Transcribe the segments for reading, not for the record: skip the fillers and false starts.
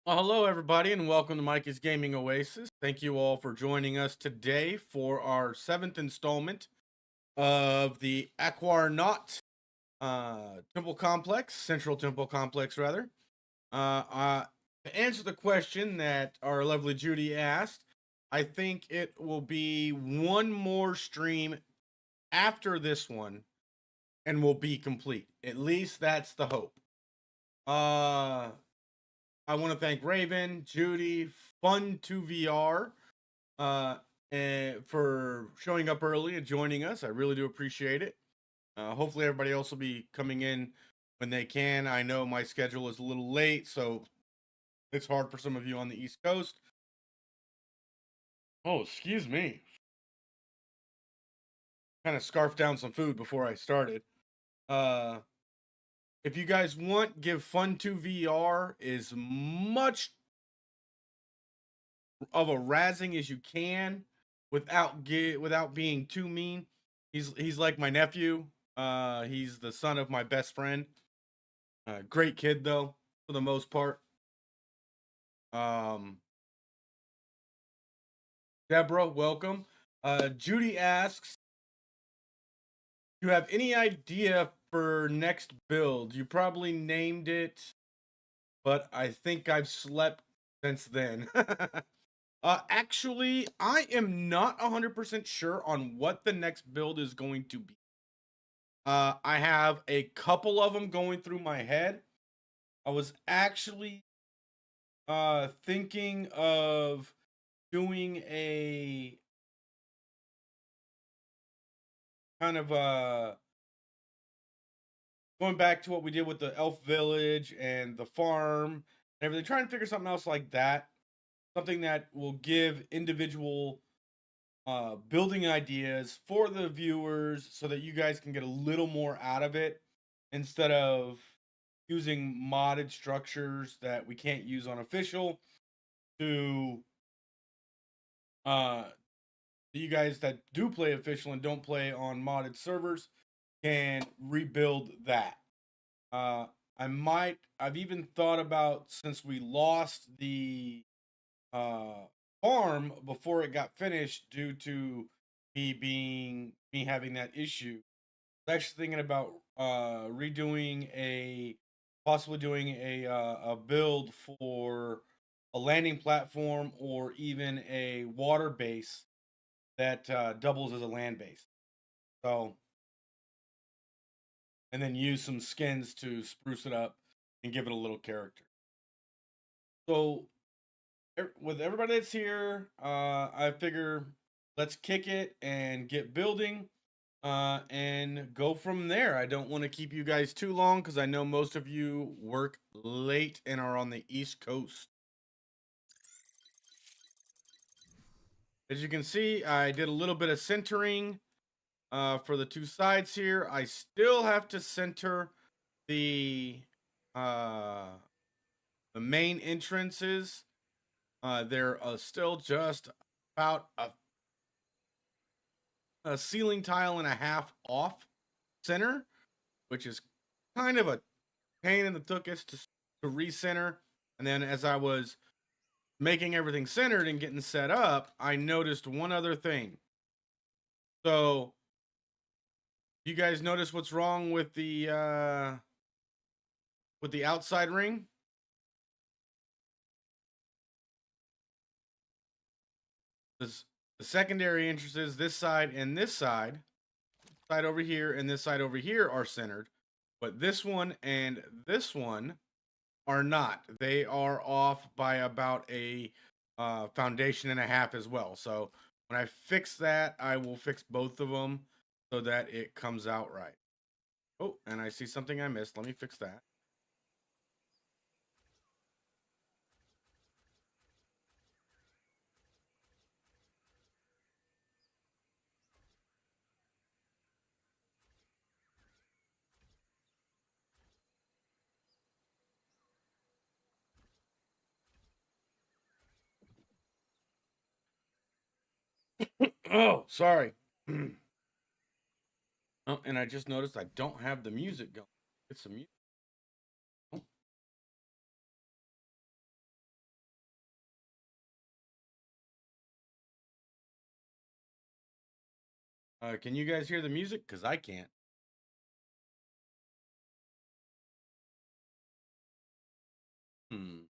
Well, hello, everybody, and welcome to Mikey's Gaming Oasis. Thank you all for joining us today for our 7th installment of the Angkor Wat Temple Complex, Central Temple Complex, rather. To answer the question that our lovely Judy asked, I think it will be one more stream after this one, and we'll be complete. At least that's the hope. I want to thank Raven, Judy, Fun2VR, and for showing up early and joining us. I really do appreciate it. Hopefully, everybody else will be coming in when they can. I know my schedule is a little late, so it's hard for some of you on the East Coast. Oh, excuse me. Kind of scarfed down some food before I started. If you guys want, give Fun2VR as much of a razzing as you can without being too mean. He's like my nephew. He's the son of my best friend. Great kid though, for the most part. Um, Deborah, welcome. Judy asks, "Do you have any idea for next build? You probably named it, but I think I've slept since then." Actually, I am not 100% sure on what the next build is going to be. I have a couple of them going through my head. I was actually thinking of doing a kind of going back to what we did with the elf village and the farm and everything, trying to figure something else like that. Something that will give individual building ideas for the viewers so that you guys can get a little more out of it instead of using modded structures that we can't use on official to you guys that do play official and don't play on modded servers can rebuild that. I've even thought about, since we lost the farm before it got finished due to me having that issue. I was actually thinking about possibly doing a build for a landing platform or even a water base that doubles as a land base. So, and then use some skins to spruce it up and give it a little character. So, with everybody that's here, I figure let's kick it and get building and go from there. I don't want to keep you guys too long because I know most of you work late and are on the East Coast. As you can see, I did a little bit of centering for the two sides here. I still have to center the uh, the main entrances. They're still just about a ceiling tile and a half off center, which is kind of a pain in the tuchus to recenter. And then as I was making everything centered and getting set up, I noticed one other thing. So, you guys notice what's wrong with the outside ring? This the secondary entrances, this side and this side over here and this side over here are centered, but this one and this one are not. They are off by about a foundation and a half as well. So when I fix that, I will fix both of them so that it comes out right. Oh, and I see something I missed. Let me fix that. Oh, sorry. Oh, and I just noticed I don't have the music going. It's some music. Oh. Can you guys hear the music? Because I can't. Hmm.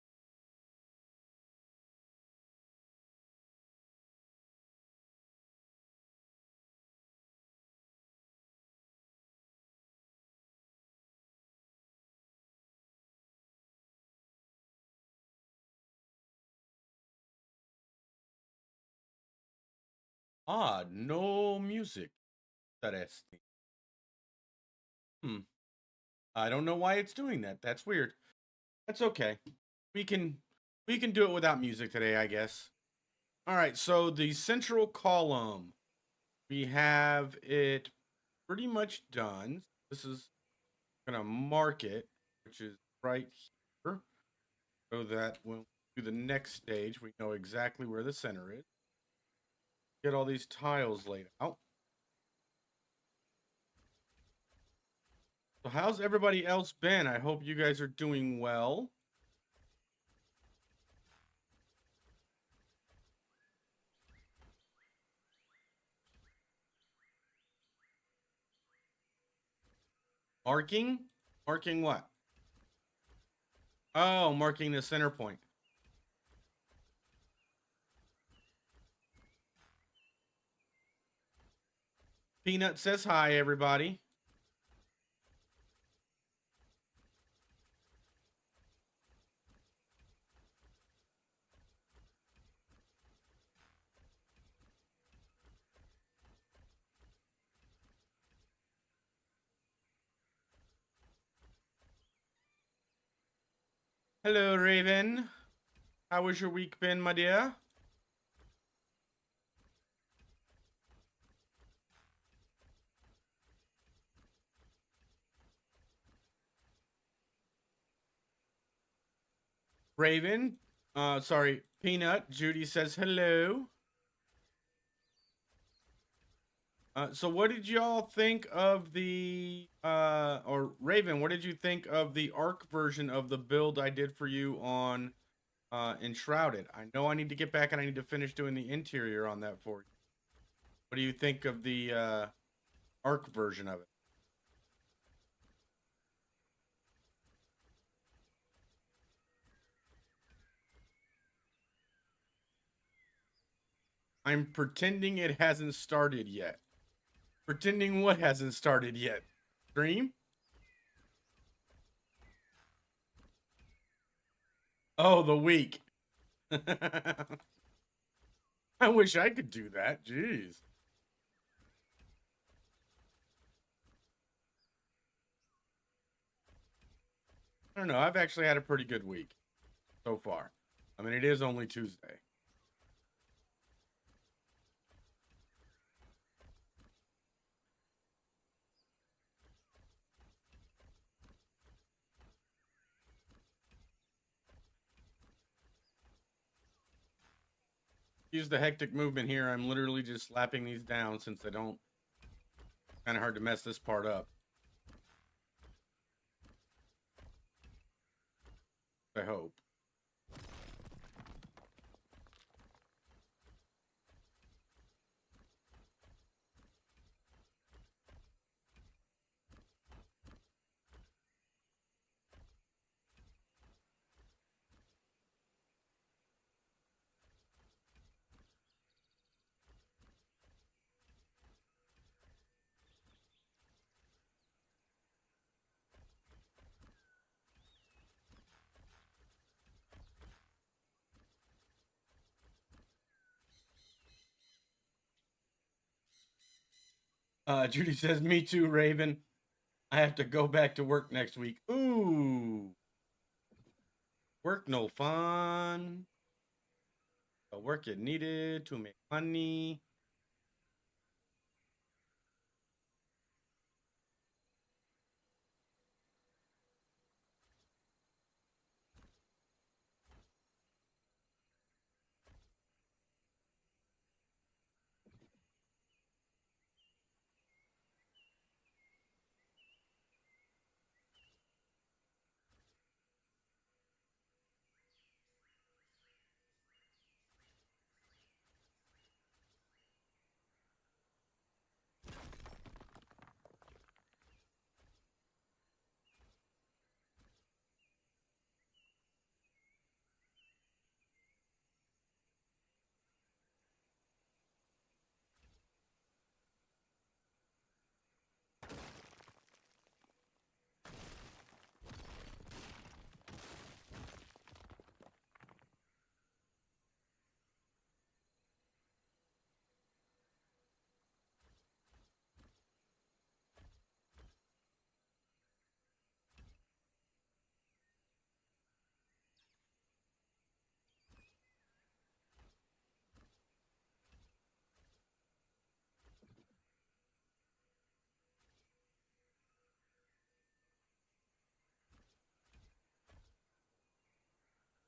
Odd, no music. Interesting. Hmm. I don't know why it's doing that. That's weird. That's okay. We can we can do it without music today, I guess. All right. So the central column, we have it pretty much done. This is gonna mark it, which is right here, so that when we do the next stage, we know exactly where the center is. Get all these tiles laid out. So how's everybody else been? I hope you guys are doing well. Marking? Marking what? Oh, marking the center point. Peanut says hi, everybody. Hello, Raven. How was your week been, my dear? Raven, sorry, Peanut. Judy says hello. So what did y'all think of the or Raven, what did you think of the Ark version of the build I did for you on Enshrouded? I know I need to get back and I need to finish doing the interior on that for you. What do you think of the Ark version of it? I'm pretending it hasn't started yet. Pretending what hasn't started yet? Stream? Oh, the week. I wish I could do that. Jeez. I don't know. I've actually had a pretty good week so far. I mean, it is only Tuesday. Use the hectic movement here. I'm literally just slapping these down since they don't. Kind of hard to mess this part up. I hope. Judy says, "Me too, Raven. I have to go back to work next week." Ooh, work no fun. But work it needed to make money.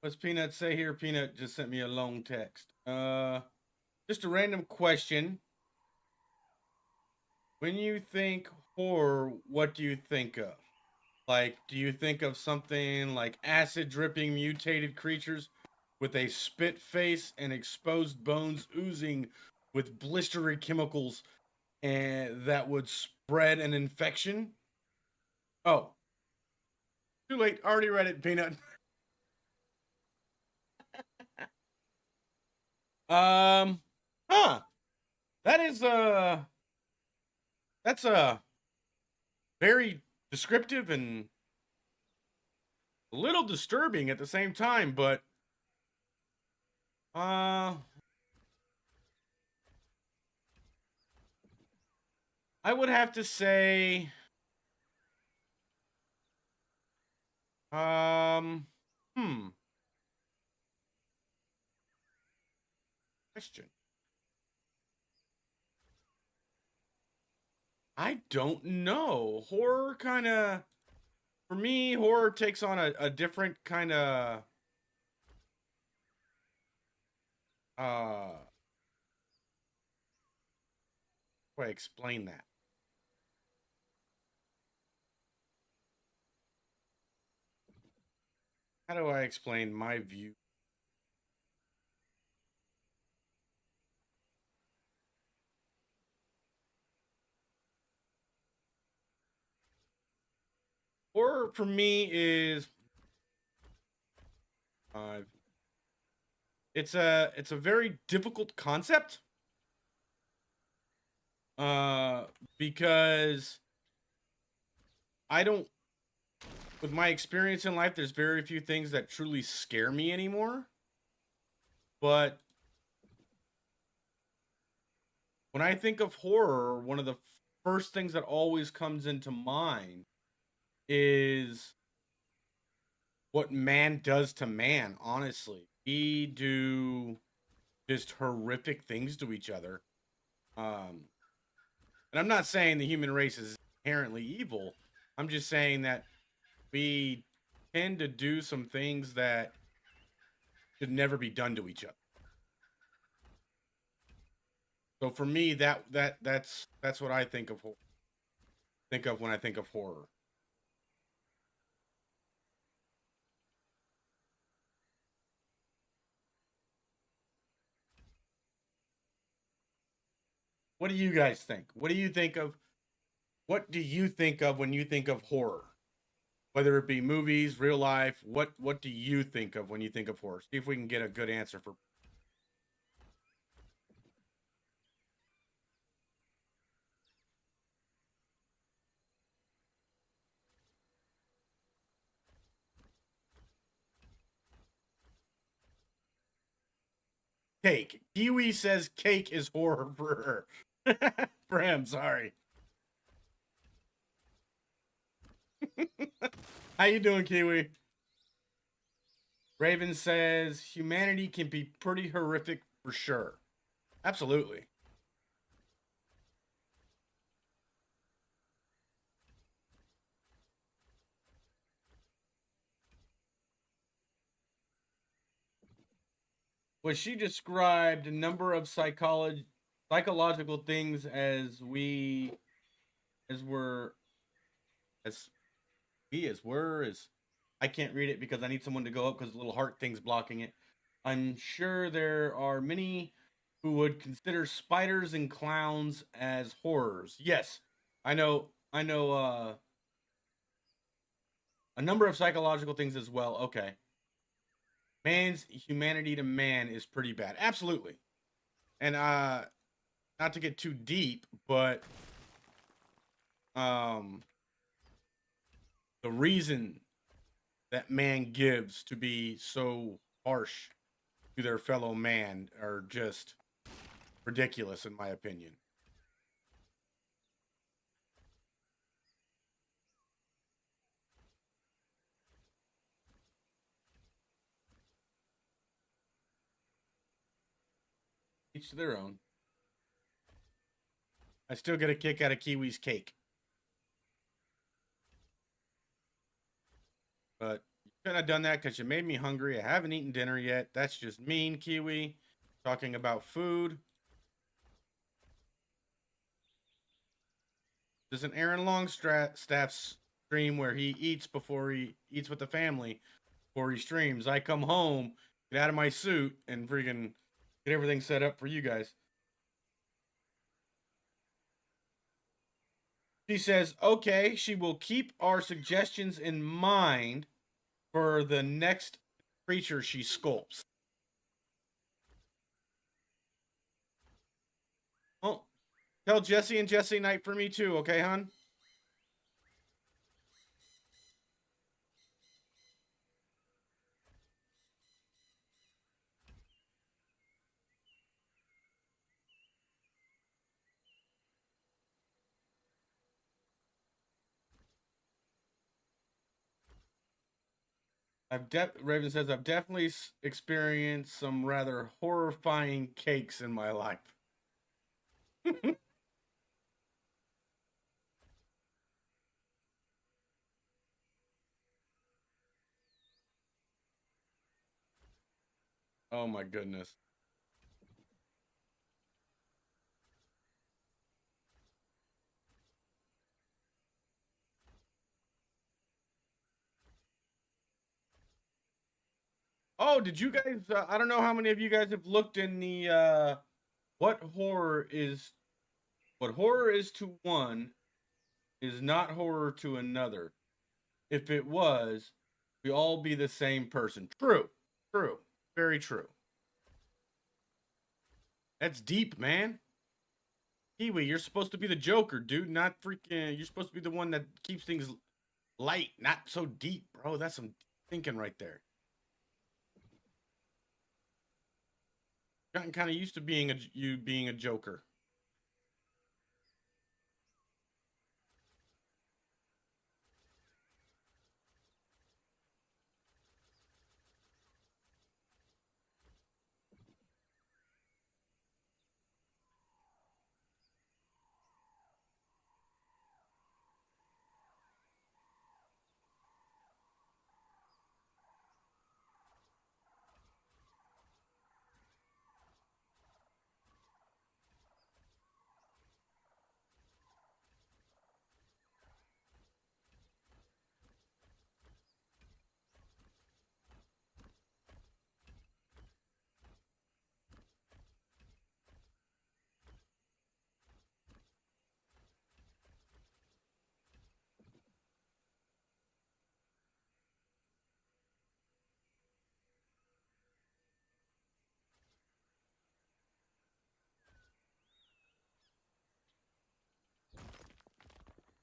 What's Peanut say here? Peanut just sent me a long text. Just a random question. When you think horror, what do you think of? Like, do you think of something like acid dripping mutated creatures with a spit face and exposed bones oozing with blistery chemicals and that would spread an infection? Oh, too late. Already read it, Peanut. um, huh. That is that's very descriptive and a little disturbing at the same time, but I would have to say hmm, question. I don't know. Horror kind of, for me, horror takes on a different kind of how do I explain that? How do I explain my view? Horror for me is it's a very difficult concept. Because I don't, with my experience in life, there's very few things that truly scare me anymore. But when I think of horror, one of the first things that always comes into mind is what man does to man, honestly. We do just horrific things to each other. And I'm not saying the human race is inherently evil. I'm just saying that we tend to do some things that should never be done to each other. So for me, that's what I think of when I think of horror. What do you guys think? What do you think of? What do you think of when you think of horror? Whether it be movies, real life, what do you think of when you think of horror? See if we can get a good answer for. Cake. Kiwi says cake is horror for her. For him, sorry. How you doing, Kiwi? Raven says humanity can be pretty horrific for sure. Absolutely. Well, she described a number of psychological things as as we're as we as we're as I can't read it because I need someone to go up because the little heart thing's blocking it. I'm sure there are many who would consider spiders and clowns as horrors. Yes, I know a number of psychological things as well. Okay. Man's humanity to man is pretty bad. Absolutely. And not to get too deep, but um the reason that man gives to be so harsh to their fellow man are just ridiculous in my opinion. Each to their own. I still get a kick out of Kiwi's cake. But Shouldn't have done that because you made me hungry. I haven't eaten dinner yet. That's just mean, Kiwi. Talking about food. There's an Aaron Longstaff stream where he eats before he eats with the family before he streams. I come home, get out of my suit, and freaking get everything set up for you guys. She says, okay, she will keep our suggestions in mind for the next creature she sculpts. Oh, tell Jesse and Jesse Knight for me too, okay, hon? Raven says I've definitely experienced some rather horrifying cakes in my life. Oh my goodness. Oh, did you guys? I don't know how many of you guys have looked in the what horror is to one is not horror to another. If it was, we all be the same person. True, true, very true. That's deep, man. Kiwi, you're supposed to be the Joker, dude. Not freaking. You're supposed to be the one that keeps things light, not so deep, bro. That's some thinking right there. Gotten kind of used to being a Joker.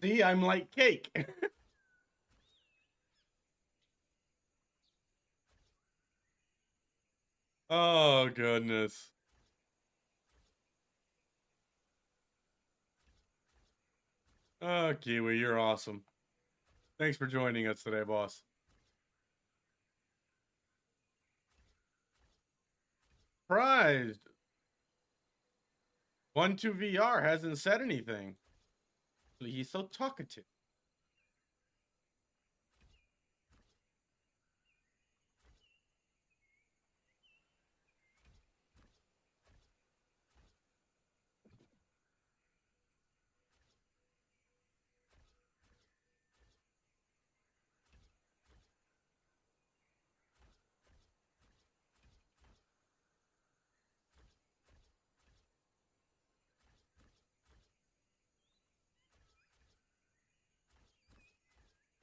See, I'm like cake. Oh, goodness. Oh, Kiwi, you're awesome. Thanks for joining us today, boss. Surprised. 1-2 VR hasn't said anything. He's so talkative.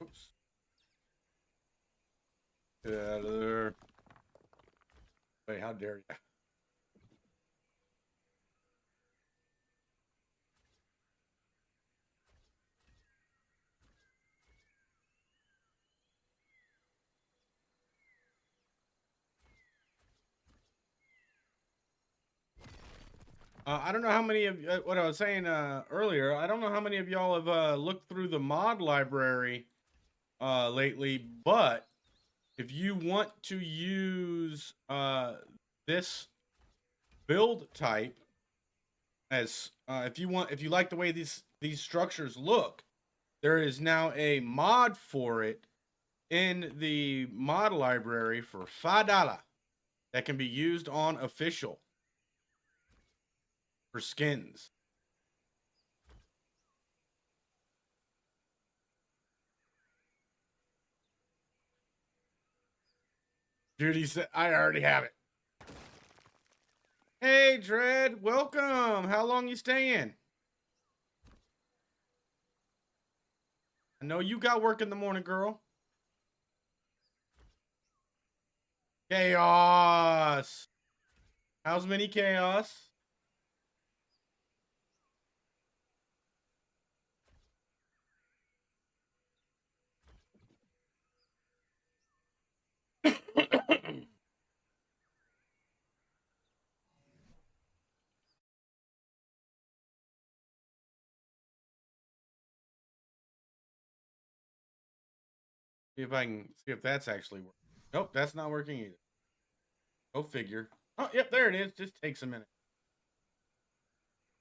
Oops. Get out of there. Wait, how dare you? I don't know how many of what I was saying earlier. I don't know how many of y'all have looked through the mod library lately, but if you want to use this build type as if you like the way these structures look, there is now a mod for it. in the mod library for $5 that can be used on official for skins. Judy said, I already have it. Hey, Dread, welcome. How long you staying? I know you got work in the morning, girl. Chaos. How's mini chaos? See if I can see if that's actually working. Nope, that's not working either. Go figure. Oh, yep, there it is. Just takes a minute.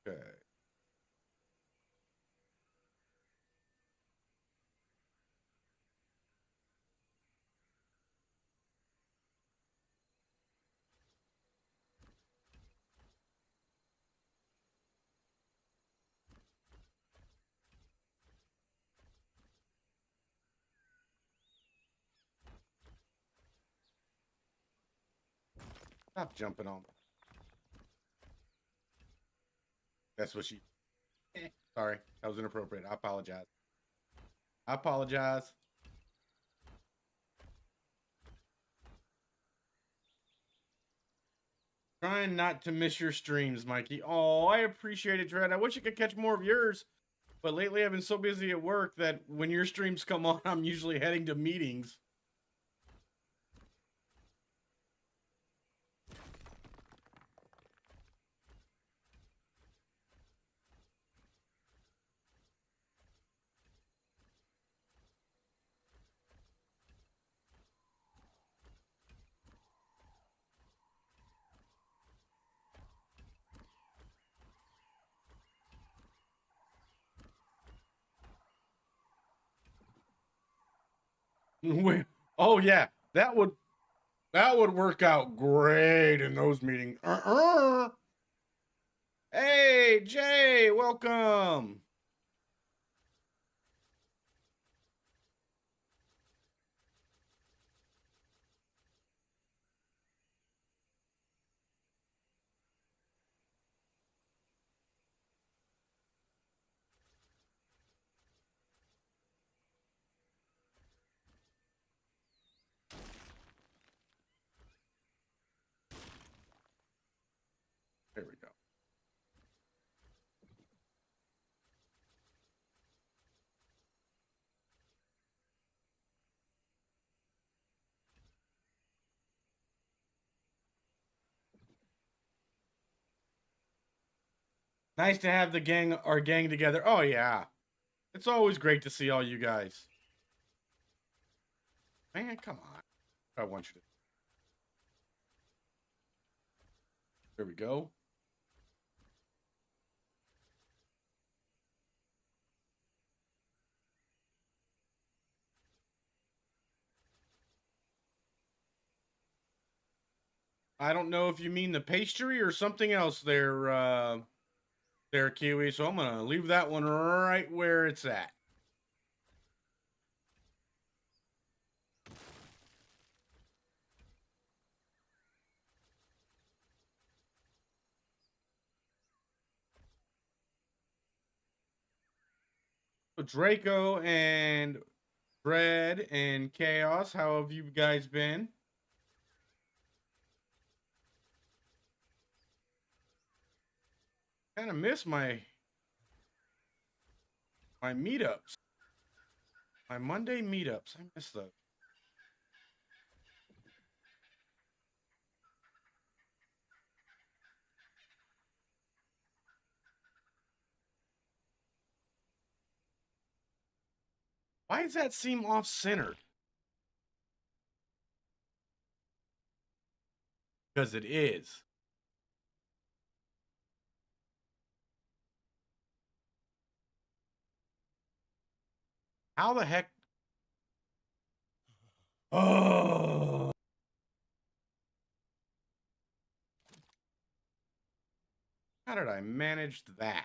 Okay. Stop jumping on me. That's what she. Sorry, that was inappropriate. I apologize. I apologize. Trying not to miss your streams, Mikey. Oh, I appreciate it, Dread. I wish I could catch more of yours, but lately I've been so busy at work that when your streams come on, I'm usually heading to meetings. Oh yeah, that would work out great in those meetings. Hey, Jay, welcome. There we go. Nice to have our gang together. Oh yeah. It's always great to see all you guys. Man, come on. I want you to. There we go. I don't know if you mean the pastry or something else there, there, Kiwi. So I'm gonna leave that one right where it's at. So Draco and Dread and Chaos, how have you guys been? Kind of miss my meetups. My Monday meetups. I miss those. Why does that seem off-centered? Because it is. How the heck? Oh. How did I manage that?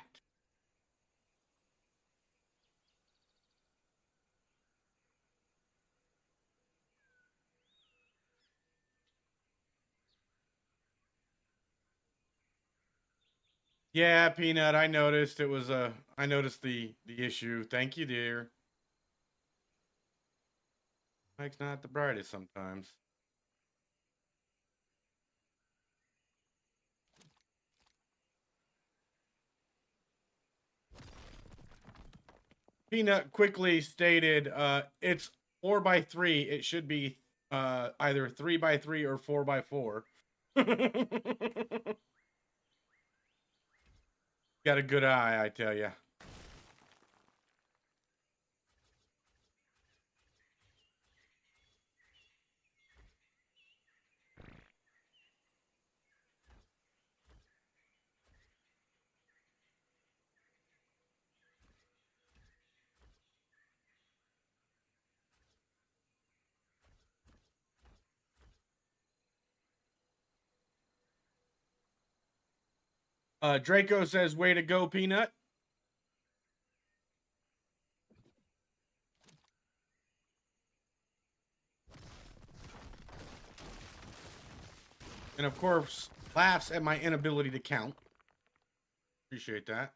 Yeah, Peanut, I noticed it was I noticed the issue. Thank you, dear. Mike's not the brightest sometimes. Peanut quickly stated, it's 4x3. It should be either 3x3 or 4x4. Got a good eye, I tell you. Draco says, way to go, Peanut. And of course, laughs at my inability to count. Appreciate that.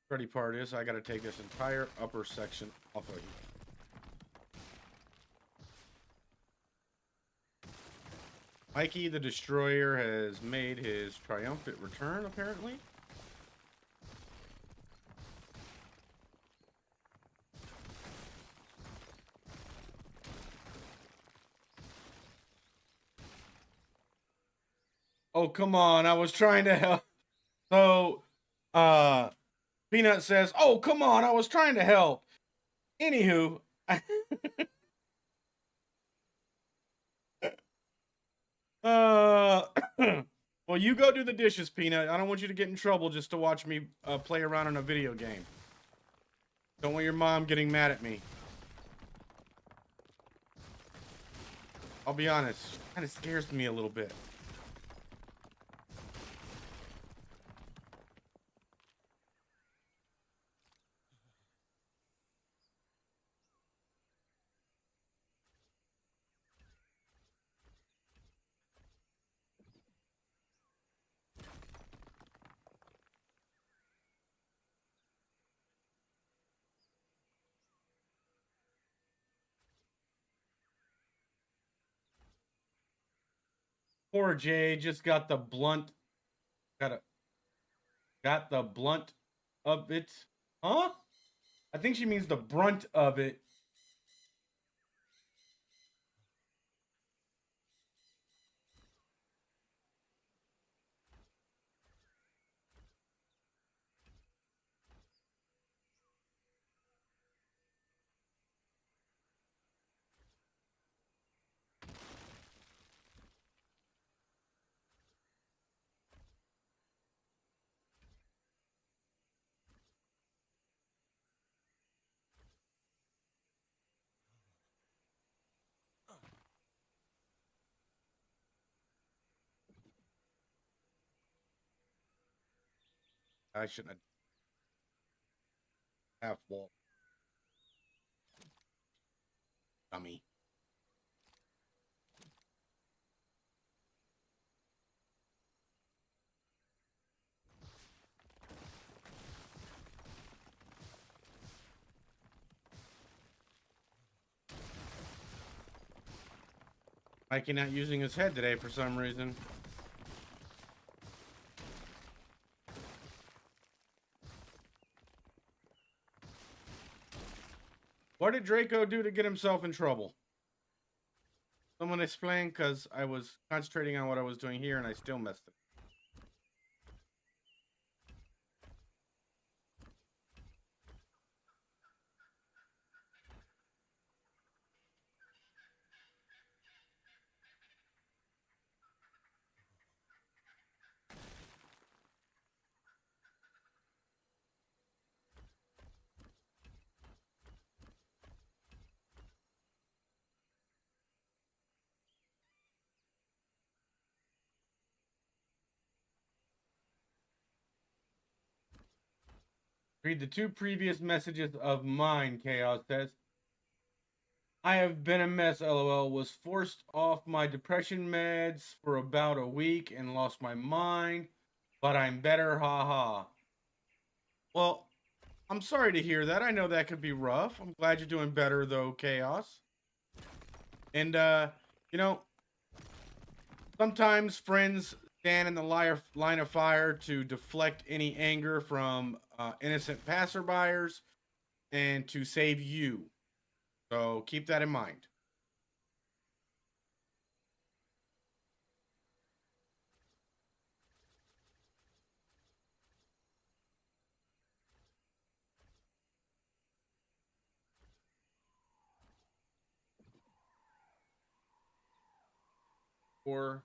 Funny part is I got to take this entire upper section off of here. Mikie the Destroyer has made his triumphant return, apparently. Oh, come on. I was trying to help. So, Peanut says, oh, come on. I was trying to help. Anywho. Well, you go do the dishes, Peanut. I don't want you to get in trouble just to watch me play around in a video game. Don't want your mom getting mad at me. I'll be honest. It kind of scares me a little bit. Poor Jay just got the blunt. Got the blunt of it. Huh? I think she means the brunt of it. I shouldn't have half wall. Dummy. Mikey not using his head today for some reason. What did Draco do to get himself in trouble? Someone explain, because I was concentrating on what I was doing here and I still messed it. Read the 2 previous messages of mine, Chaos says. I have been a mess, lol. Was forced off my depression meds for about a week and lost my mind, but I'm better, haha. Well, I'm sorry to hear that. I know that could be rough. I'm glad you're doing better, though, Chaos. And, you know, sometimes friends stand in the line of fire to deflect any anger from innocent passerbyers and to save you. So keep that in mind. Or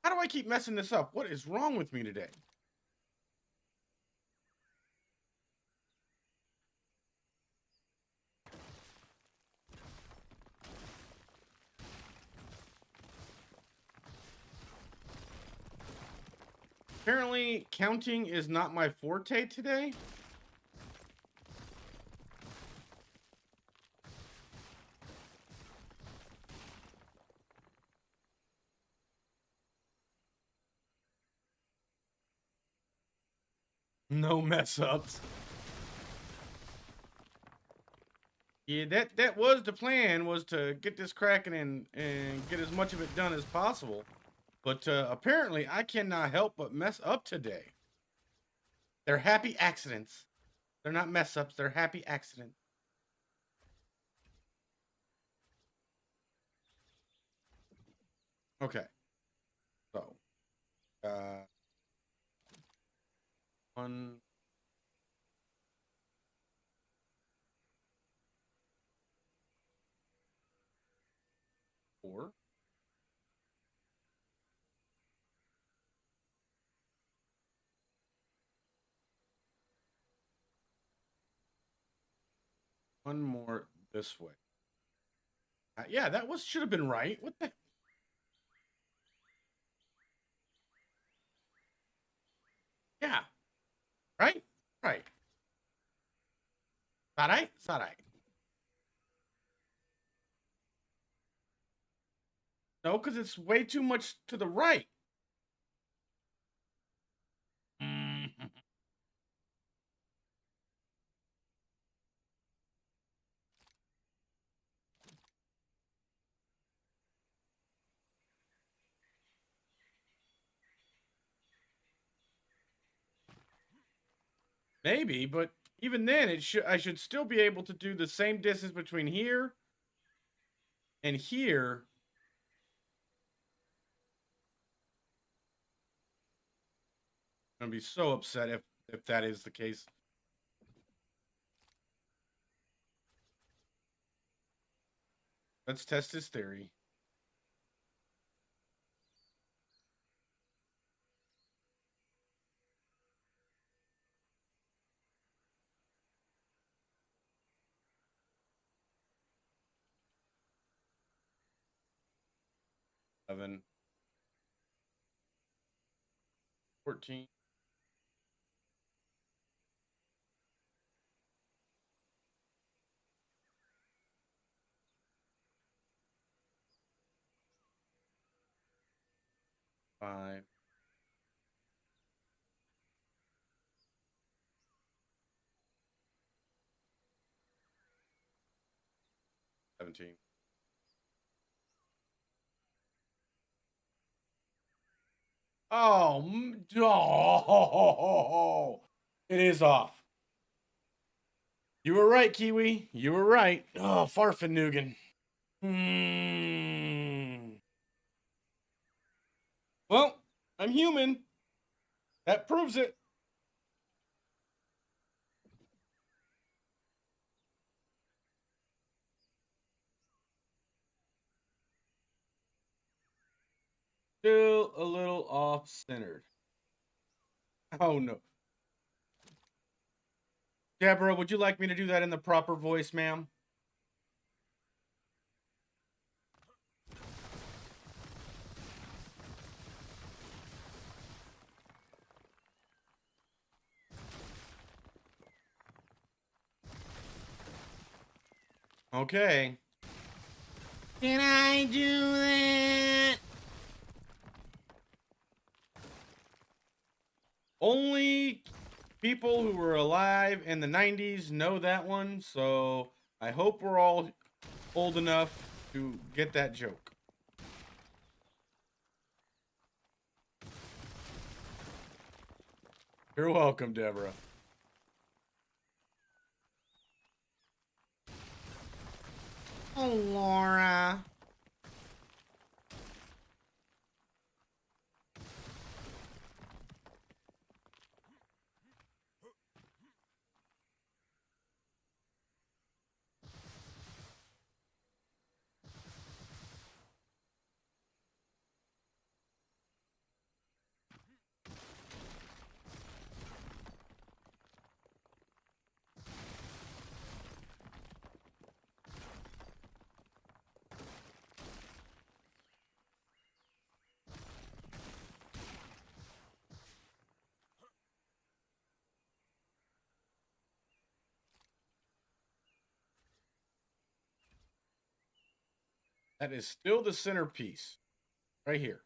how do I keep messing this up? What is wrong with me today? Apparently, counting is not my forte today. No mess ups. Yeah, that was the plan, was to get this cracking and get as much of it done as possible. But apparently, I cannot help but mess up today. They're happy accidents. They're not mess ups. They're happy accidents. Okay. So, uh, 1, 4. One more this way. Yeah, that should have been right. What the? Yeah. Right? Right. Sarai? Sarai. No, because it's way too much to the right. Maybe, but even then, I should still be able to do the same distance between here and here. I'm gonna be so upset if that is the case. Let's test his theory. Seven, 14. 5. 17. Oh, oh, it is off. You were right, Kiwi. You were right. Oh, Farfanugan. Well, I'm human. That proves it. Still a little off-centered. Oh, no. Deborah, would you like me to do that in the proper voice, ma'am? Okay. Can I do that? Only people who were alive in the 90s know that one, so I hope we're all old enough to get that joke. You're welcome, Deborah. Oh, Laura. That is still the centerpiece. Right here.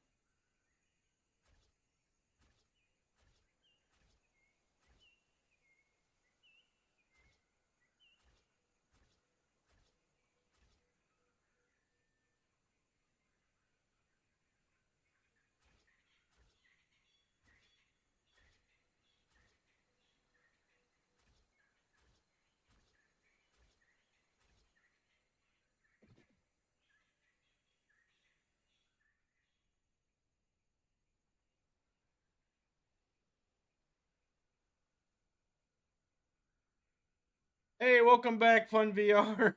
Hey, welcome back, Fun VR.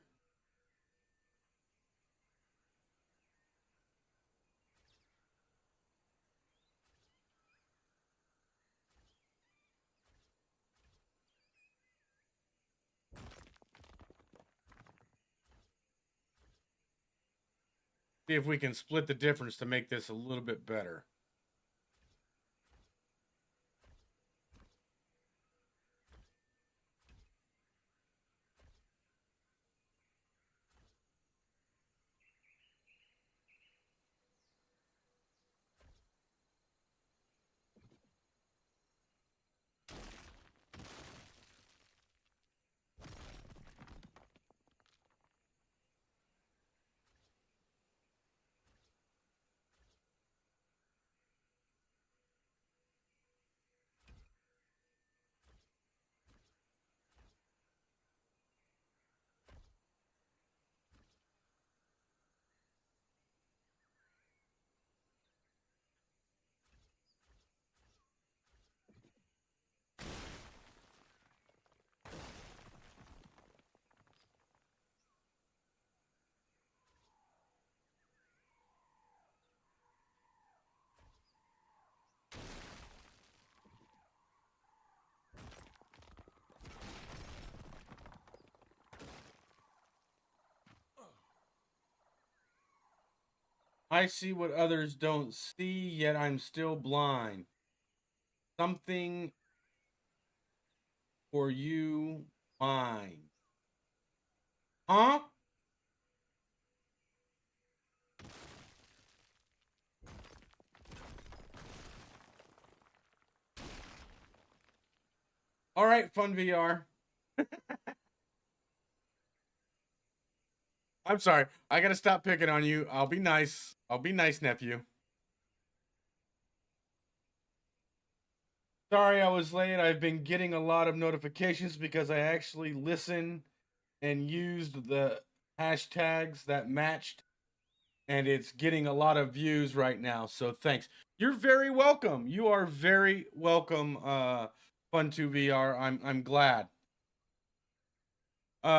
See if we can split the difference to make this a little bit better. I see what others don't see, yet I'm still blind. Something for you, mine. Huh? All right, Fun VR. I'm sorry. I gotta stop picking on you. I'll be nice. I'll be nice, nephew. Sorry I was late. I've been getting a lot of notifications because I actually listened and used the hashtags that matched, and it's getting a lot of views right now. So thanks. You're very welcome. You are very welcome, Fun2VR. I'm glad.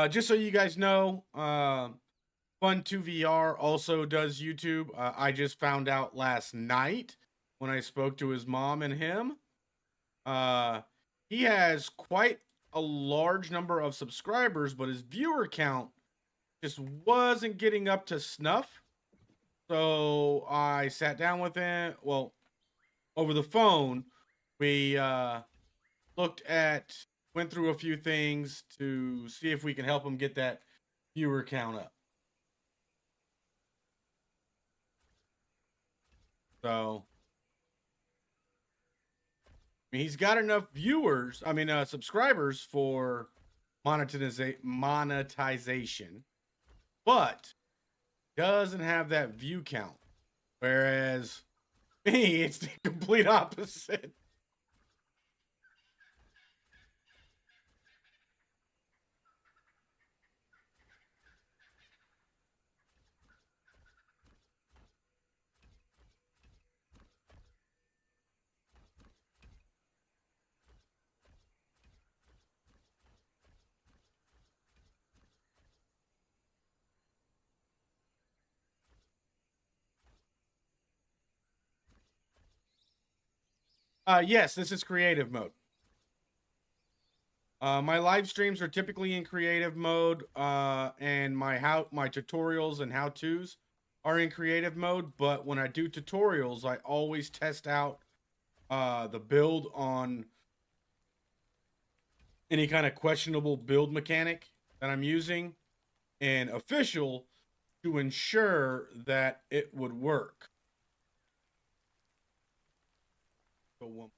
Just so you guys know, Fun2VR also does YouTube. I just found out last night when I spoke to his mom and him. Uh, he has quite a large number of subscribers, but his viewer count just wasn't getting up to snuff. So I sat down with him. Well, over the phone, we went through a few things to see if we can help him get that viewer count up. So he's got enough subscribers for monetization, but doesn't have that view count. Whereas me, it's the complete opposite. Yes, this is creative mode. My live streams are typically in creative mode, and my tutorials and how-tos are in creative mode. But when I do tutorials, I always test out the build on any kind of questionable build mechanic that I'm using in official to ensure that it would work. So,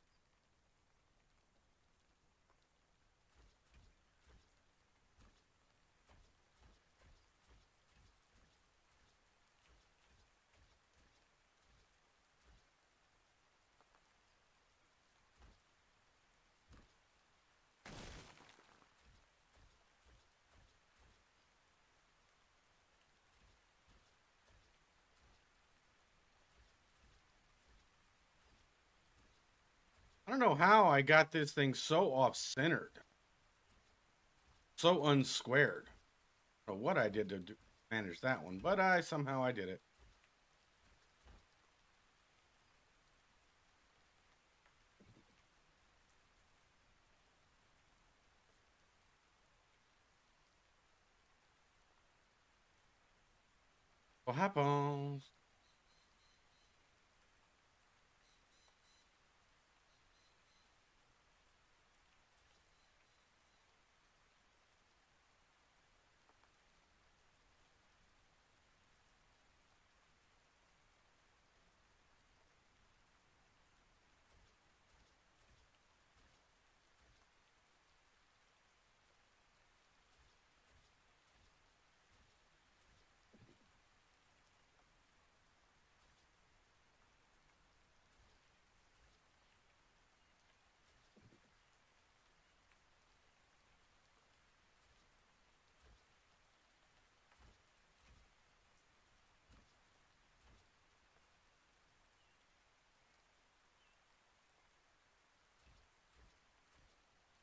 I don't know how I got this thing so off-centered, so unsquared. I don't know what I did to manage that one, but somehow I did it. What happens?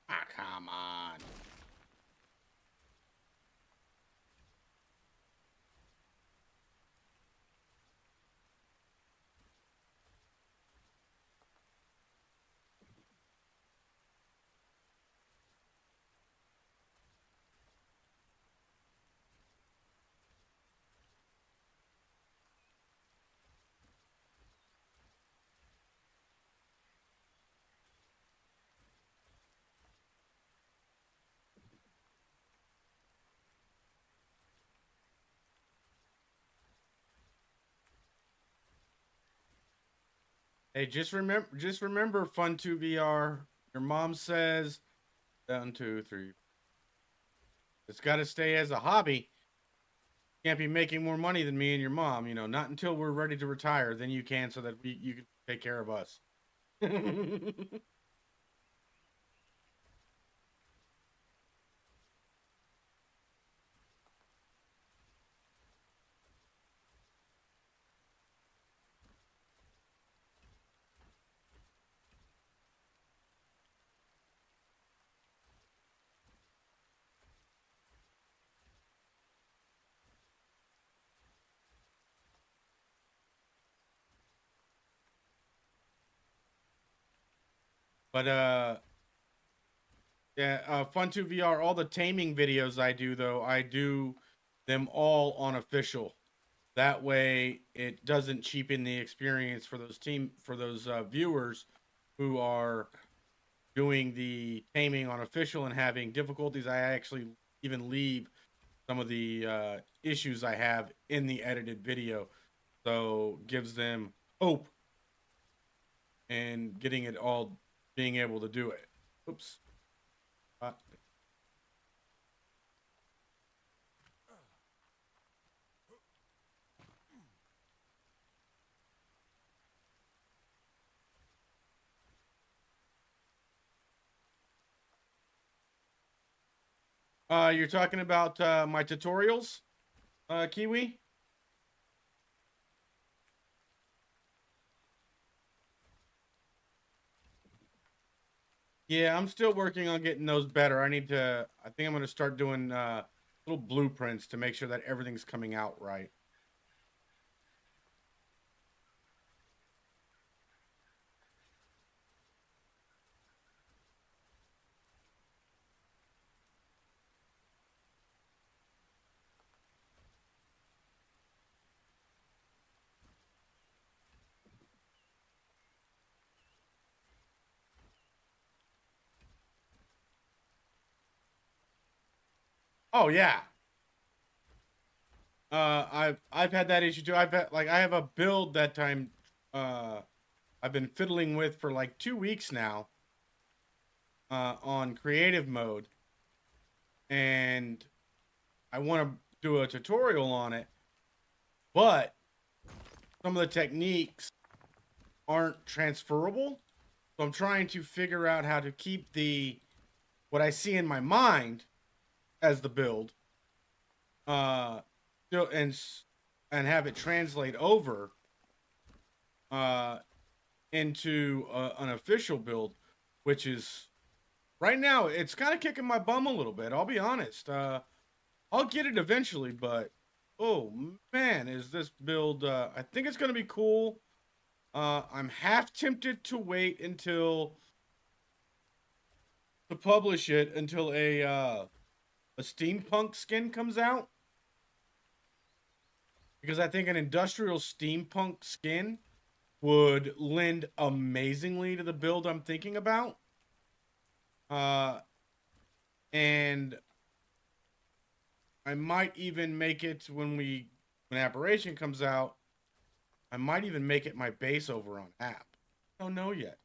Ah, come on. Hey, just remember, Fun2 VR. Your mom says 1, 2, 3. It's got to stay as a hobby. Can't be making more money than me and your mom. Not until we're ready to retire. Then you can, so that you can take care of us. But Yeah, Fun2 VR, all the taming videos I do, though, I do them all on official. That way, it doesn't cheapen the experience for those viewers who are doing the taming on official and having difficulties. I actually even leave some of the issues I have in the edited video, so gives them hope and getting it all, being able to do it. Oops. You're talking about my tutorials, Kiwi? Yeah, I'm still working on getting those better. I think I'm going to start doing little blueprints to make sure that everything's coming out right. Oh yeah. I've had that issue too. I have a build that time I've been fiddling with for like 2 weeks now on creative mode, and I want to do a tutorial on it, but some of the techniques aren't transferable. So I'm trying to figure out how to keep what I see in my mind as the build, uh, still and have it translate over uh into an official build, which is right now it's kind of kicking my bum a little bit. I'll be honest. I'll get it eventually, but oh man, is this build? I think it's gonna be cool. I'm half tempted to wait to publish it until a steampunk skin comes out, because I think an industrial steampunk skin would lend amazingly to the build I'm thinking about. And I might even make it when Aberration comes out. I might even make it my base over on app. Don't know yet.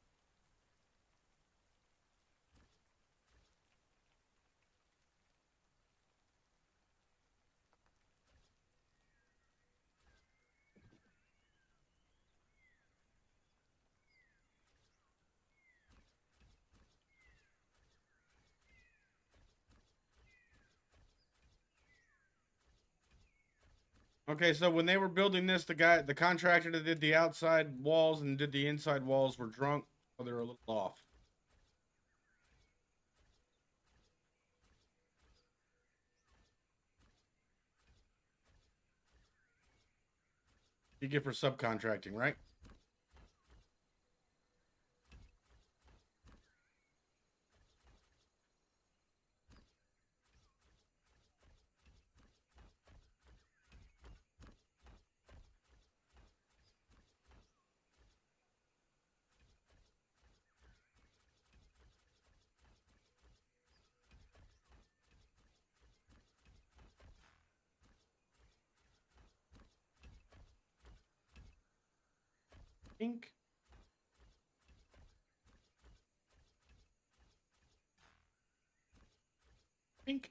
Okay, so when they were building this, the contractor that did the outside walls and did the inside walls were drunk, so they're a little off. You get for subcontracting, right? Pink. Pink.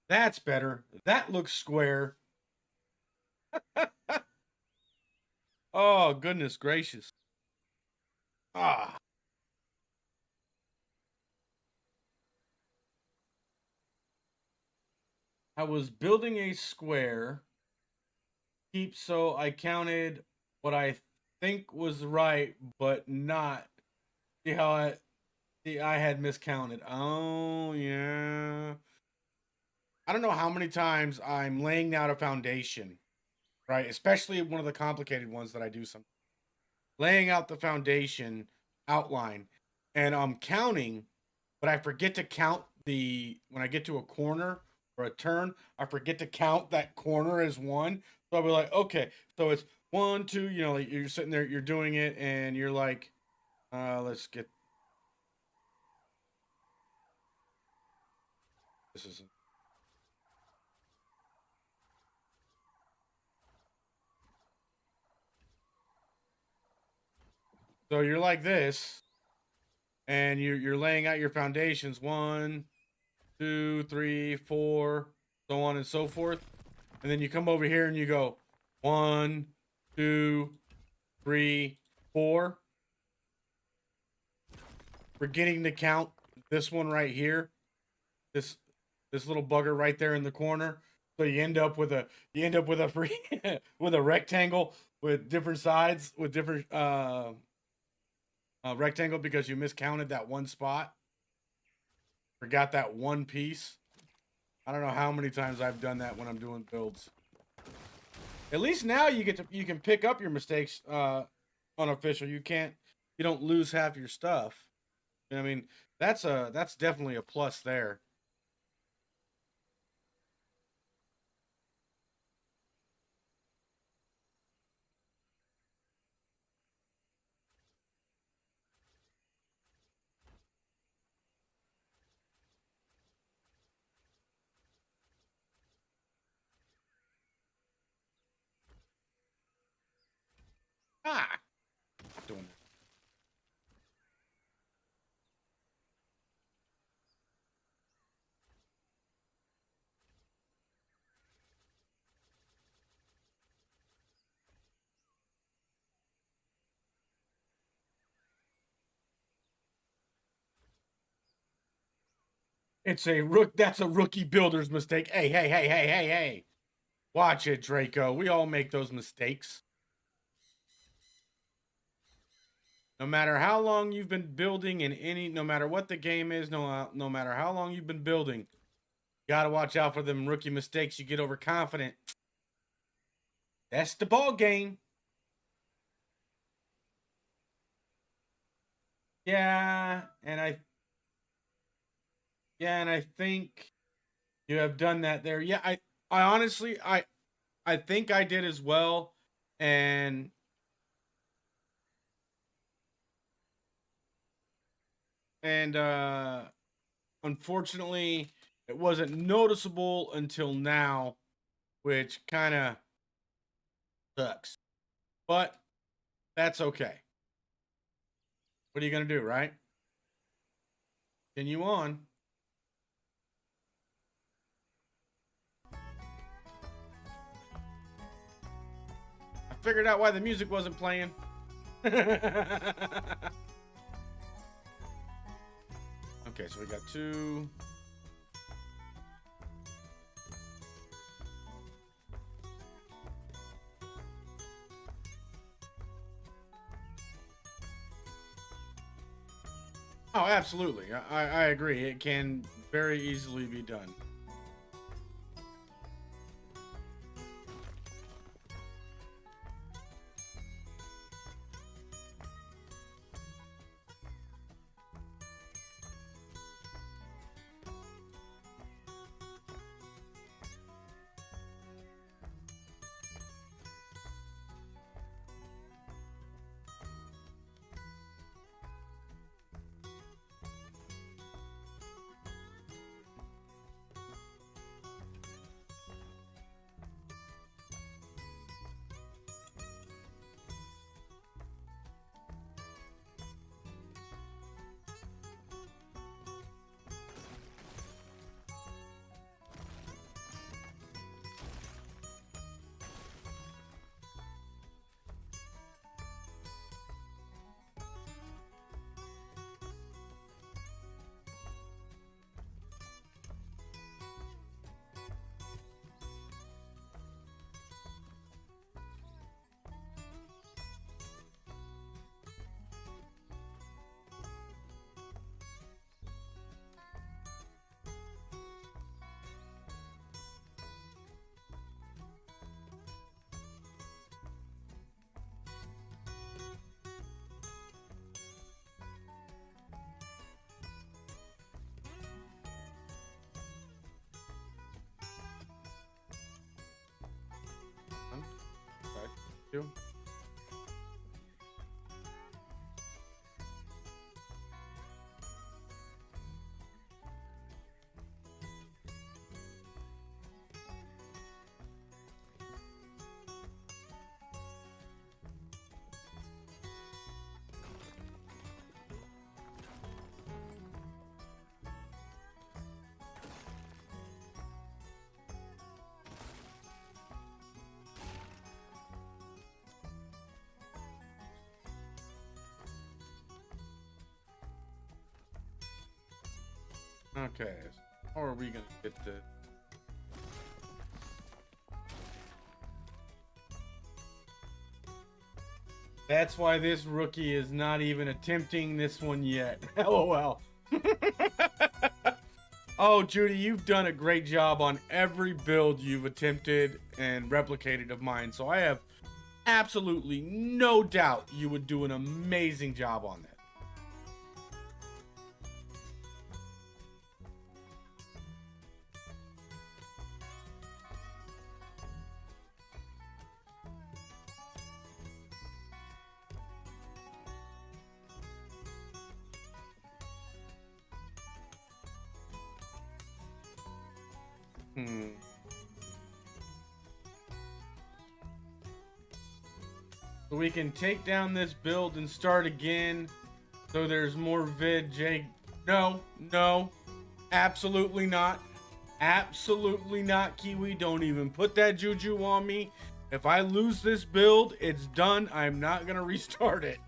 That's better. That looks square. Oh, goodness gracious. Ah. I was building a square. So I counted what I think was right, but not. See how I had miscounted. Oh yeah. I don't know how many times I'm laying out a foundation, right? Especially one of the complicated ones that I do some laying out the foundation outline, and I'm counting, but I forget to count when I get to a corner or a turn, I forget to count that corner as one. So I'll be like, okay, so it's 1, 2, like you're sitting there, you're doing it, and you're like, let's get this is. So you're like this, and you're laying out your foundations, 1, 2, 3, 4, so on and so forth. And then you come over here and you go 1, 2, 3, 4. Forgetting to count this one right here. This little bugger right there in the corner. So you end up with a free with a rectangle with different sides with different rectangle because you miscounted that one spot. Forgot that one piece. I don't know how many times I've done that when I'm doing builds. At least now you can pick up your mistakes unofficial. You don't lose half your stuff. I mean, that's definitely a plus there. Not doing that. That's a rookie builder's mistake. Hey. Watch it, Draco. We all make those mistakes. No matter how long you've been building no matter what the game is, no matter how long you've been building, you gotta watch out for them rookie mistakes. You get overconfident. That's the ball game. Yeah, and I think you have done that there. Yeah, I honestly I think I did as well, and unfortunately it wasn't noticeable until now, which kind of sucks. But that's okay. What are you going to do, right? Continue on. I figured out why the music wasn't playing. Okay, so we got 2. Oh, absolutely. I agree. It can very easily be done. too. Okay, so how are we gonna get the... That's why this rookie is not even attempting this one yet. LOL. Oh, Judy, you've done a great job on every build you've attempted and replicated of mine, so I have absolutely no doubt you would do an amazing job on that. So we can take down this build and start again. So there's more vid, Jake. No, absolutely not. Absolutely not, Kiwi. Don't even put that juju on me. If I lose this build, it's done. I'm not gonna restart it.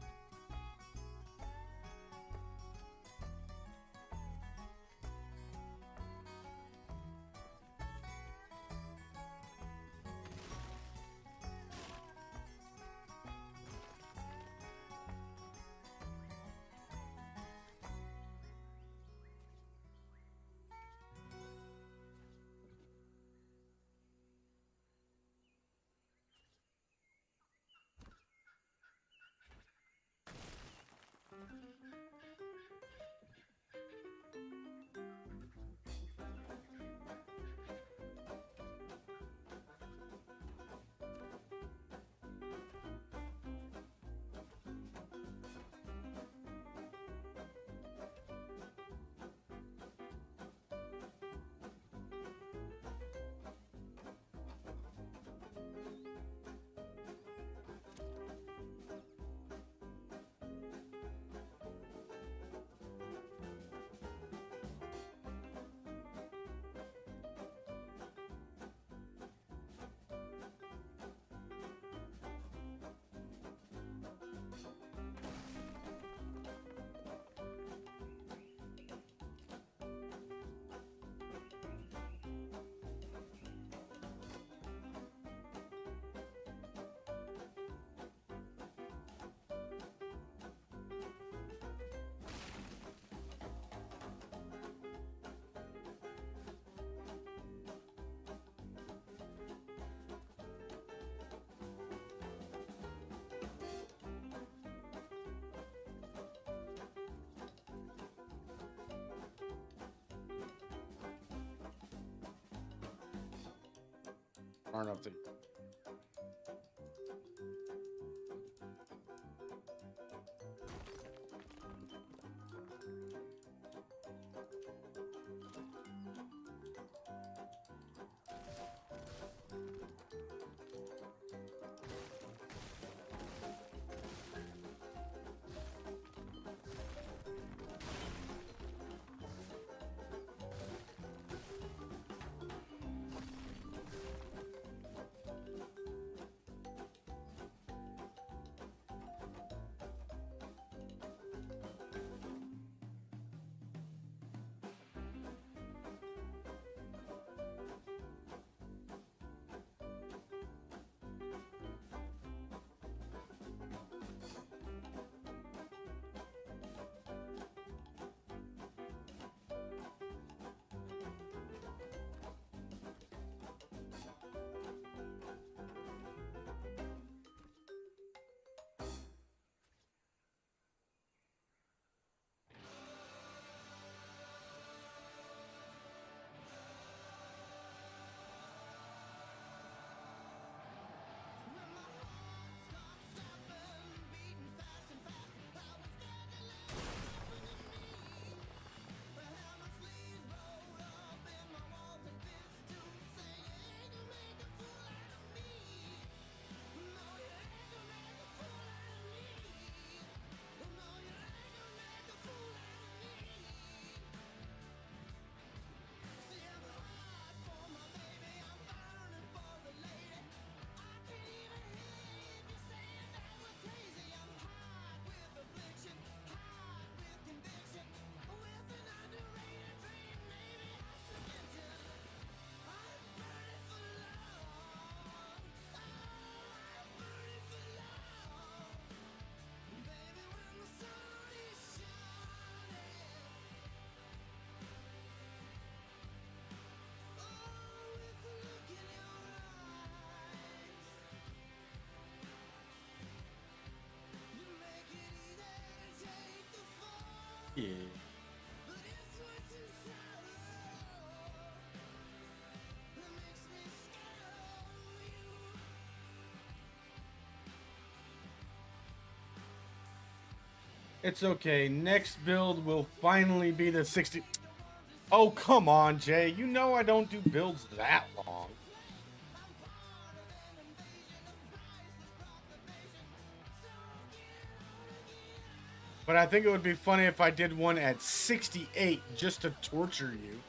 Aren't up to... Yeah. It's okay. Next build will finally be the 60. Oh, come on, Jay. You know I don't do builds that long. But I think it would be funny if I did one at 68 just to torture you.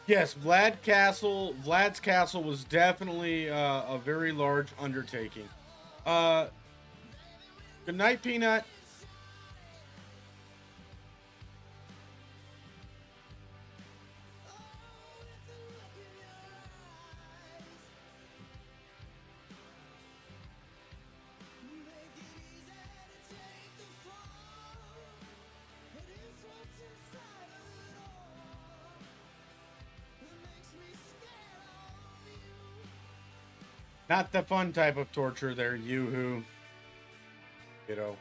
Yes, Vlad's castle was definitely a very large undertaking. Good night, Peanut. Not the fun type of torture there, you know.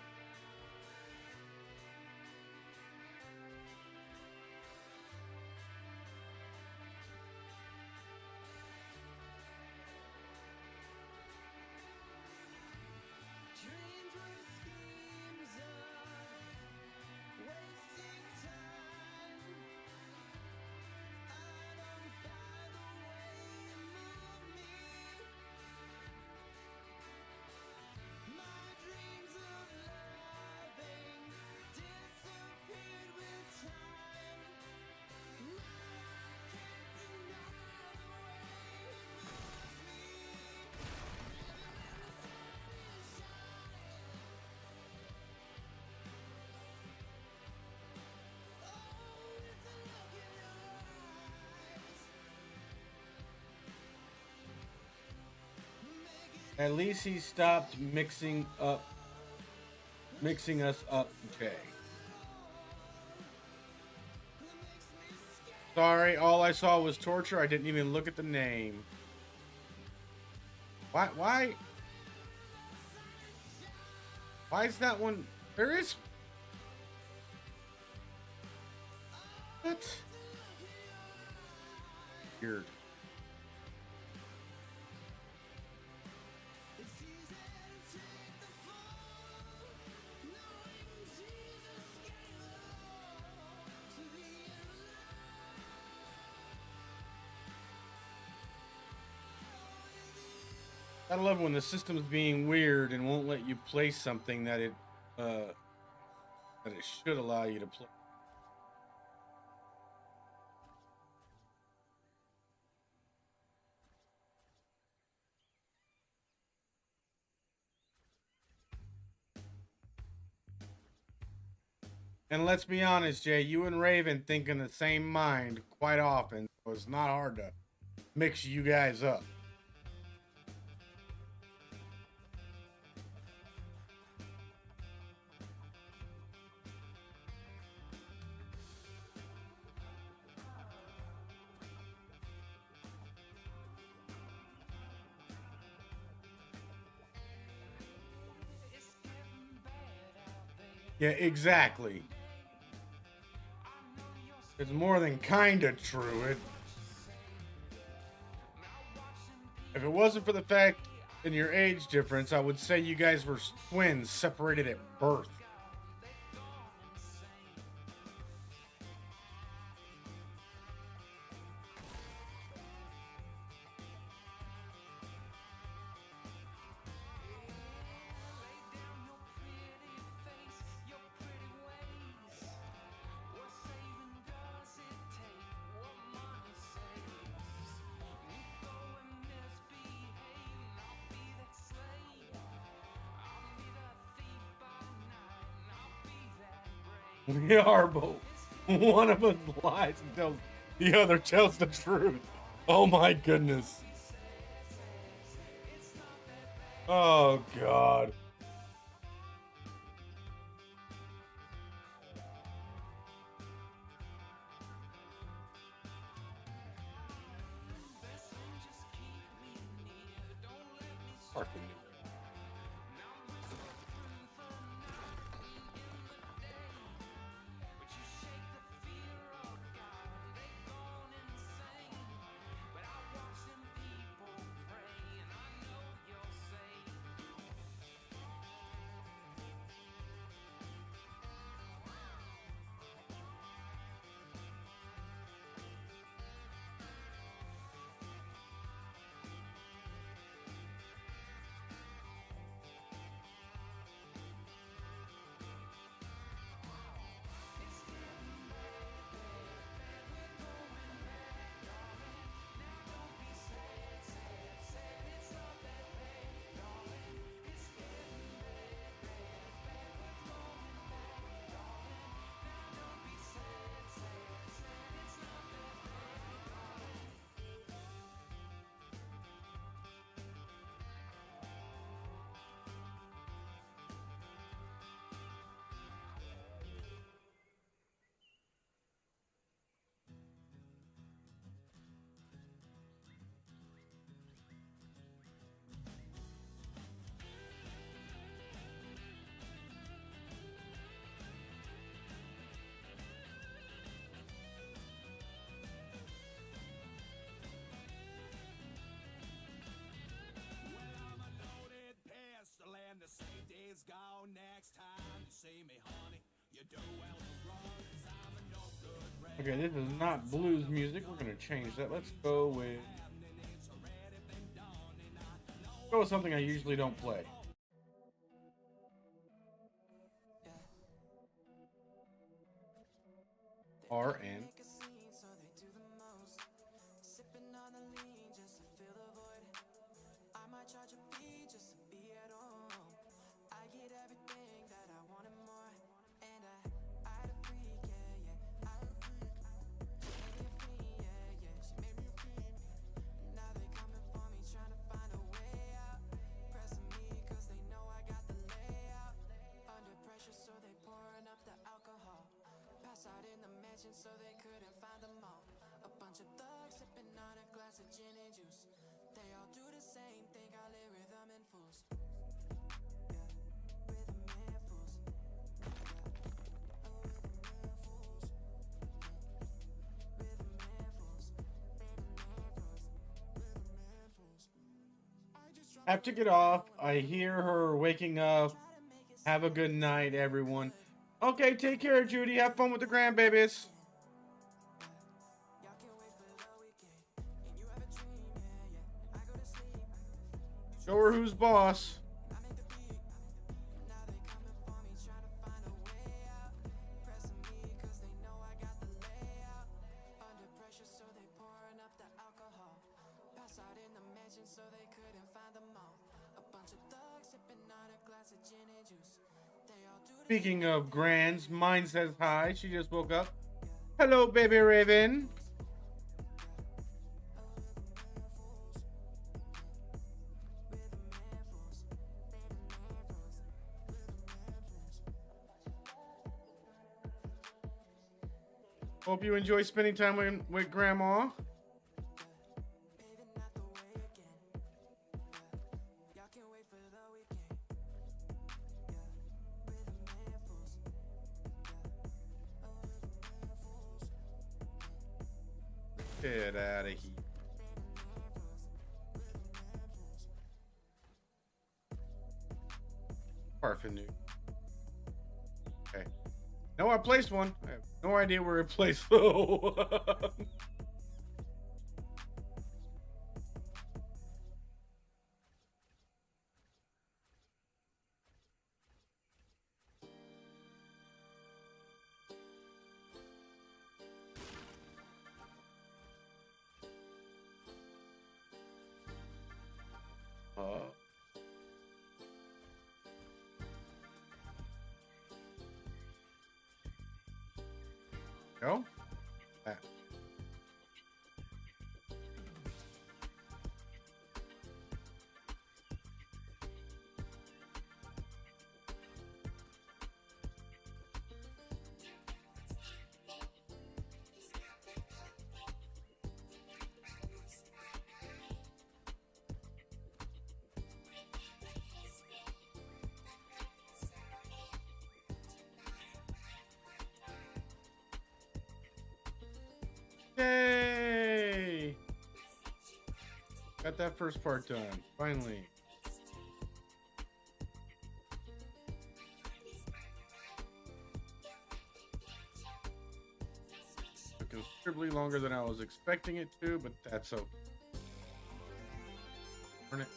At least he stopped mixing us up, Jay. Sorry, all I saw was torture. I didn't even look at the name. Why is that one? There is. What? Weird. I love when the system's being weird and won't let you play something that it should allow you to play. And let's be honest, Jay, you and Raven think in the same mind quite often, so it's not hard to mix you guys up. Yeah, exactly. It's more than kinda true. If it wasn't for the fact in your age difference, I would say you guys were twins separated at birth. We are both. One of us lies and tells the other tells the truth. Oh my goodness. Oh God. Fucking Okay, this is not blues music. We're gonna change that. Let's go with something I usually don't play. RN. So they couldn't find them all. A bunch of thugs sipping on a glass of gin and juice. They all do the same thing, I live rhythm and fools. Yeah, rhythm and fools. Have to get off. I hear her waking up. Have a good night, everyone. Okay, take care, Judy. Have fun with the grandbabies. Show her who's boss. Speaking of grands, mine says hi. She just woke up. Hello, baby Raven. Hope you enjoy spending time with Grandma. Get out of here. Parfinu. Okay. No, I placed one. I have no idea where it placed though. Go. Back. Got that first part done. Finally. Took considerably longer than I was expecting it to, but that's okay. Turn it.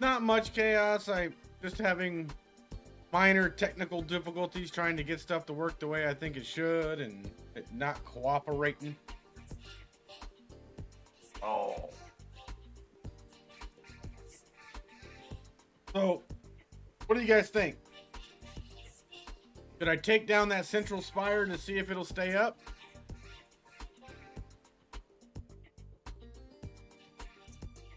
Not much chaos. I just having minor technical difficulties trying to get stuff to work the way I think it should and it not cooperating. Oh. So, what do you guys think? Should I take down that central spire to see if it'll stay up?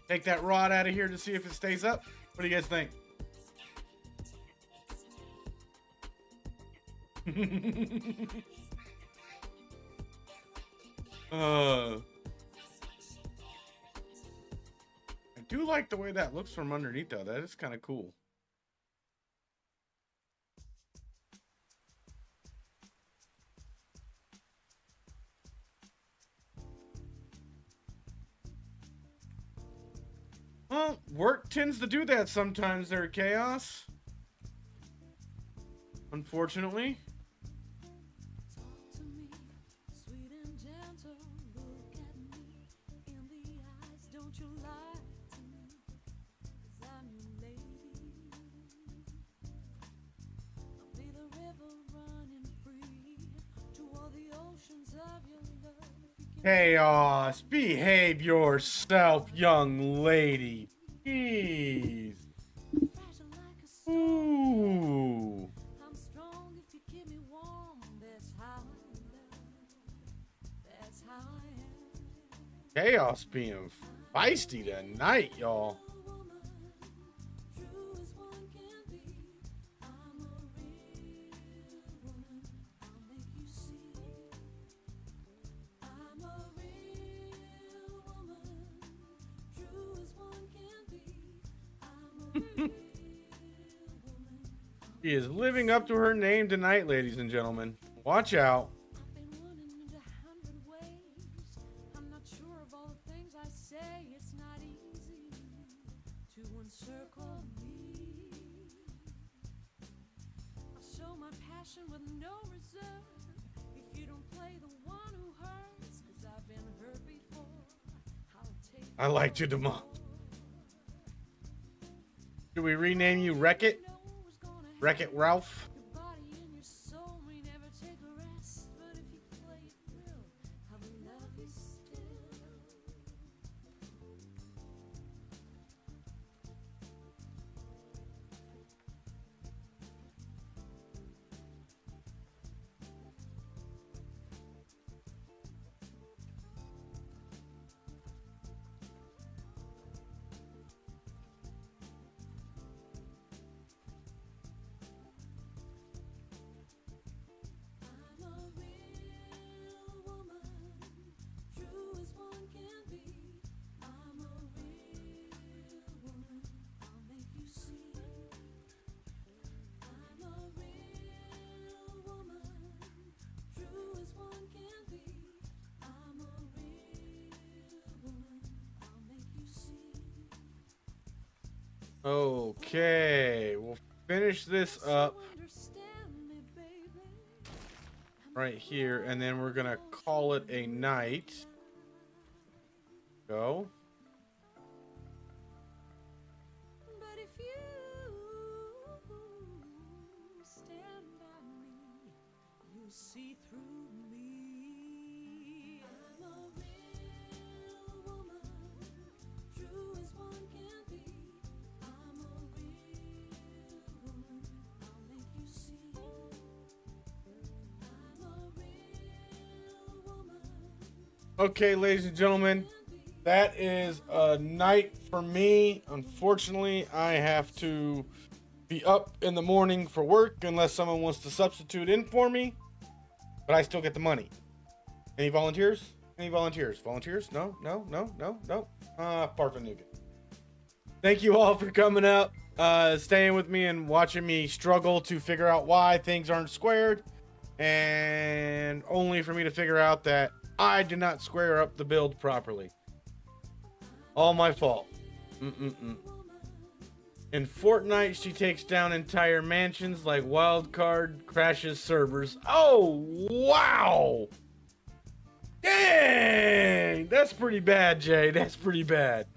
Take that rod out of here to see if it stays up? What do you guys think? I do like the way that looks from underneath though. That is kind of cool. Well, work tends to do that sometimes there, Chaos. Unfortunately. Chaos, behave yourself, young lady. Jeez. Ooh. Chaos being feisty tonight, y'all. She is living up to her name tonight, ladies and gentlemen. Watch out. I like you the most. Should we rename you Wreck-It? Wreck-It Ralph? Okay, we'll finish this up right here, and then we're gonna call it a night. Go. But if you stand by me, you see through me. I'm a real woman, true as one can be. I'm a real woman, I'll make you see. I'm a real woman. Okay, ladies and gentlemen, that is a night for me. Unfortunately, I have to be up in the morning for work unless someone wants to substitute in for me, but I still get the money. Any volunteers? Any volunteers? Volunteers? No, no, no, no, no. Parfanuga. Thank you all for coming up, staying with me and watching me struggle to figure out why things aren't squared, and only for me to figure out that I did not square up the build properly. All my fault. In Fortnite, she takes down entire mansions like wildcard crashes servers. Oh, wow. Dang. That's pretty bad, Jay. That's pretty bad.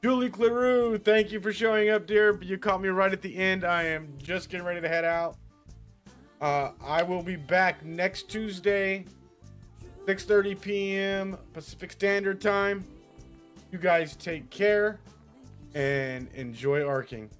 Julie Claroux, thank you for showing up, dear. You caught me right at the end. I am just getting ready to head out. I will be back next Tuesday, 6:30 p.m. Pacific Standard Time. You guys take care and enjoy arcing.